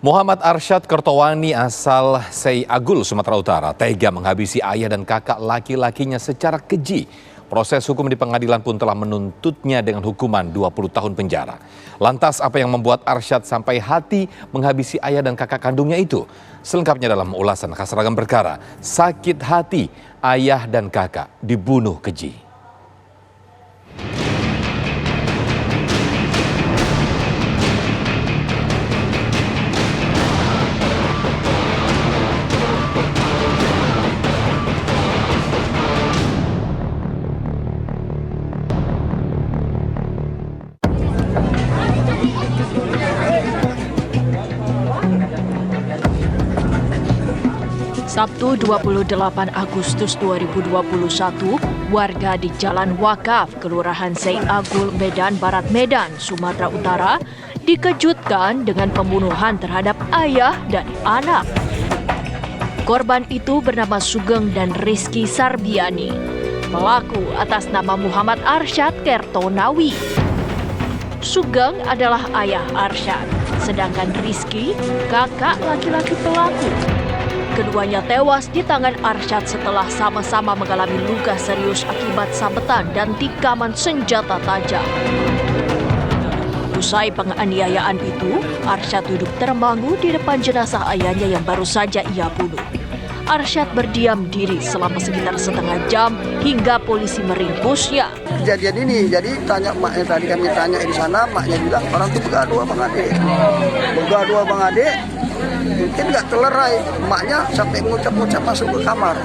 Muhammad Arsyad Kertowani asal Sei Agul, Sumatera Utara, tega menghabisi ayah dan kakak laki-lakinya secara keji. Proses hukum di pengadilan pun telah menuntutnya dengan hukuman 20 tahun penjara. Lantas apa yang membuat Arsyad sampai hati menghabisi ayah dan kakak kandungnya itu? Selengkapnya dalam ulasan Khas Ragam Perkara, Sakit Hati Ayah dan Kakak Dibunuh Keji. Sabtu 28 Agustus 2021, warga di Jalan Wakaf, Kelurahan Sei Agul, Medan Barat, Medan, Sumatera Utara, dikejutkan dengan pembunuhan terhadap ayah dan anak. Korban itu bernama Sugeng dan Rizky Sarbiani. Pelaku atas nama Muhammad Arsyad Kertonawi. Sugeng adalah ayah Arsyad, sedangkan Rizky kakak laki-laki pelaku. Keduanya tewas di tangan Arsyad setelah sama-sama mengalami luka serius akibat sabetan dan tikaman senjata tajam. Usai penganiayaan itu, Arsyad duduk termangu di depan jenazah ayahnya yang baru saja ia bunuh. Arsyad berdiam diri selama sekitar setengah jam hingga polisi meringkusnya. Kejadian ini, jadi tanya maknya tadi kami tanya di sana, maknya bilang orang itu begaduh abang adik. Begaduh abang adik, mungkin nggak terlerai. Maknya sampai ngucap-ngucap masuk ke kamar.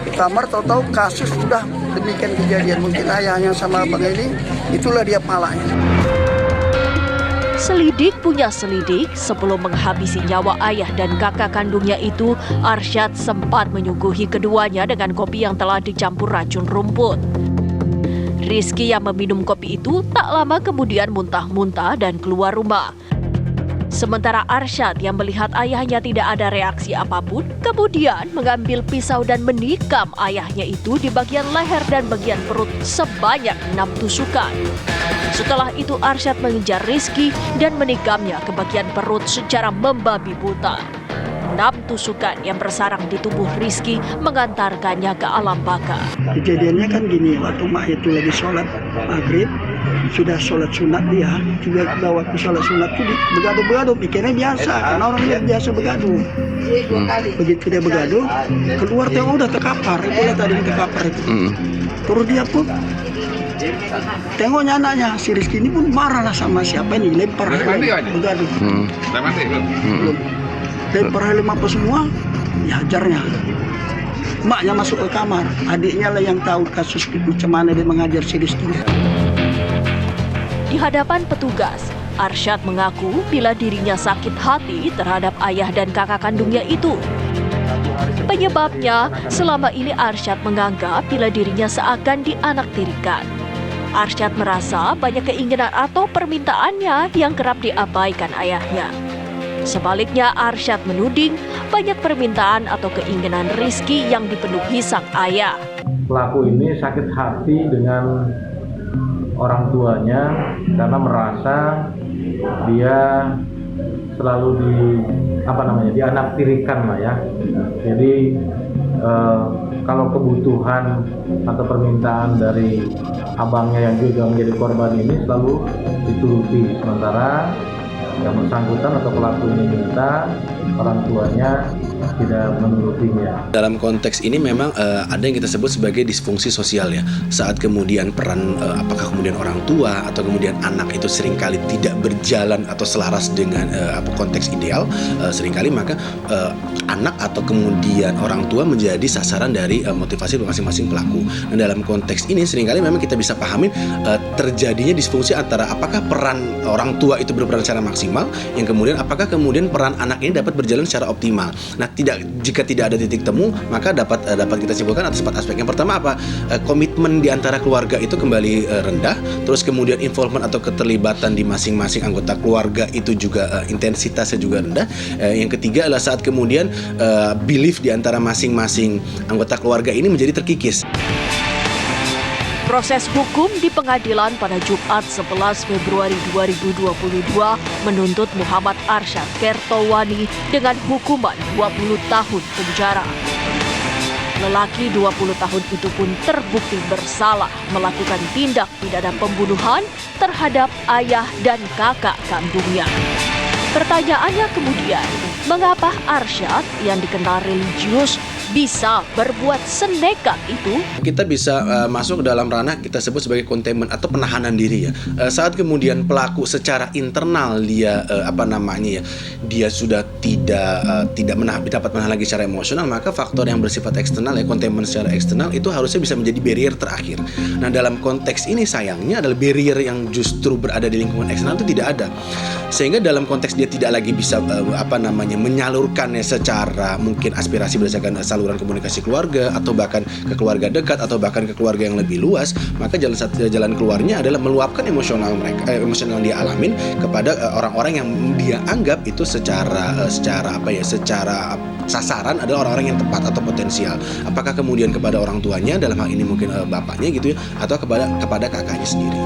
Di kamar tahu-tahu kasus sudah demikian kejadian. Mungkin ayahnya sama abang ini, itulah dia palanya. Selidik punya selidik, sebelum menghabisi nyawa ayah dan kakak kandungnya itu, Arsyad sempat menyuguhi keduanya dengan kopi yang telah dicampur racun rumput. Rizky yang meminum kopi itu tak lama kemudian muntah-muntah dan keluar rumah. Sementara Arsyad yang melihat ayahnya tidak ada reaksi apapun, kemudian mengambil pisau dan menikam ayahnya itu di bagian leher dan bagian perut sebanyak 6 tusukan. Setelah itu Arsyad mengejar Rizky dan menikamnya ke bagian perut secara membabi buta. 6 tusukan yang bersarang di tubuh Rizky mengantarkannya ke alam baka. Kejadiannya kan gini, waktu mak itu lagi sholat maghrib, sudah sholat sunat dia, juga waktu sholat sunat itu begaduh-begaduh, pikirnya biasa, karena orang biasa begaduh. Begitu dia begaduh, keluar tengok udah terkapar, itulah tadi terkapar itu. Terus dia pun tengoknya anaknya, si Rizky ini pun marah lah sama siapa ini, lempar begaduh. Lempar helm apa semua, ya hajarnya. Maknya masuk ke kamar, adiknya lah yang tahu kasus macam mana dia mengajar si Rizky. Di hadapan petugas, Arsyad mengaku bila dirinya sakit hati terhadap ayah dan kakak kandungnya itu. Penyebabnya, selama ini Arsyad menganggap bila dirinya seakan dianaktirikan. Arsyad merasa banyak keinginan atau permintaannya yang kerap diabaikan ayahnya. Sebaliknya, Arsyad menuding banyak permintaan atau keinginan Rizky yang dipenuhi sang ayah. Pelaku ini sakit hati dengan orang tuanya karena merasa dia selalu dianaktirikan lah ya. Jadi kalau kebutuhan atau permintaan dari abangnya yang juga menjadi korban ini selalu dituruti, sementara yang bersangkutan atau pelaku ini minta, orang tuanya tidak menurutinya. Dalam konteks ini memang ada yang kita sebut sebagai disfungsi sosial ya. Saat kemudian peran apakah kemudian orang tua atau kemudian anak itu seringkali tidak berjalan atau selaras dengan konteks ideal, seringkali maka anak atau kemudian orang tua menjadi sasaran dari motivasi masing-masing pelaku. Dan dalam konteks ini seringkali memang kita bisa pahami terjadinya disfungsi antara apakah peran orang tua itu berperan secara maksimal, yang kemudian apakah kemudian peran anak ini dapat berjalan secara optimal. Nah, jika tidak ada titik temu, maka dapat kita simpulkan atas 4 aspek. Yang pertama apa? Komitmen di antara keluarga itu kembali rendah, terus kemudian involvement atau keterlibatan di masing-masing anggota keluarga itu juga intensitasnya juga rendah. Yang ketiga adalah saat kemudian belief di antara masing-masing anggota keluarga ini menjadi terkikis. Proses hukum di pengadilan pada Jumat 11 Februari 2022 menuntut Muhammad Arsyad Kertowani dengan hukuman 20 tahun penjara. Lelaki 20 tahun itu pun terbukti bersalah melakukan tindak pidana pembunuhan terhadap ayah dan kakak kandungnya. Pertanyaannya kemudian, mengapa Arsyad yang dikenal religius bisa berbuat senekat itu? Kita bisa masuk ke dalam ranah kita sebut sebagai containment atau penahanan diri ya. Saat kemudian pelaku secara internal dia dia sudah tidak dapat menahan lagi secara emosional, maka faktor yang bersifat eksternal ya, containment secara eksternal itu harusnya bisa menjadi barrier terakhir. Nah, dalam konteks ini sayangnya adalah barrier yang justru berada di lingkungan eksternal itu tidak ada. Sehingga dalam konteks dia tidak lagi bisa menyalurkannya secara mungkin aspirasi berdasarkan saluran komunikasi keluarga atau bahkan ke keluarga dekat atau bahkan ke keluarga yang lebih luas, maka jalan keluarnya adalah meluapkan emosional yang dia alamin kepada orang-orang yang dia anggap itu secara sasaran adalah orang-orang yang tepat atau potensial. Apakah kemudian kepada orang tuanya, dalam hal ini mungkin bapaknya gitu ya, atau kepada kakaknya sendiri.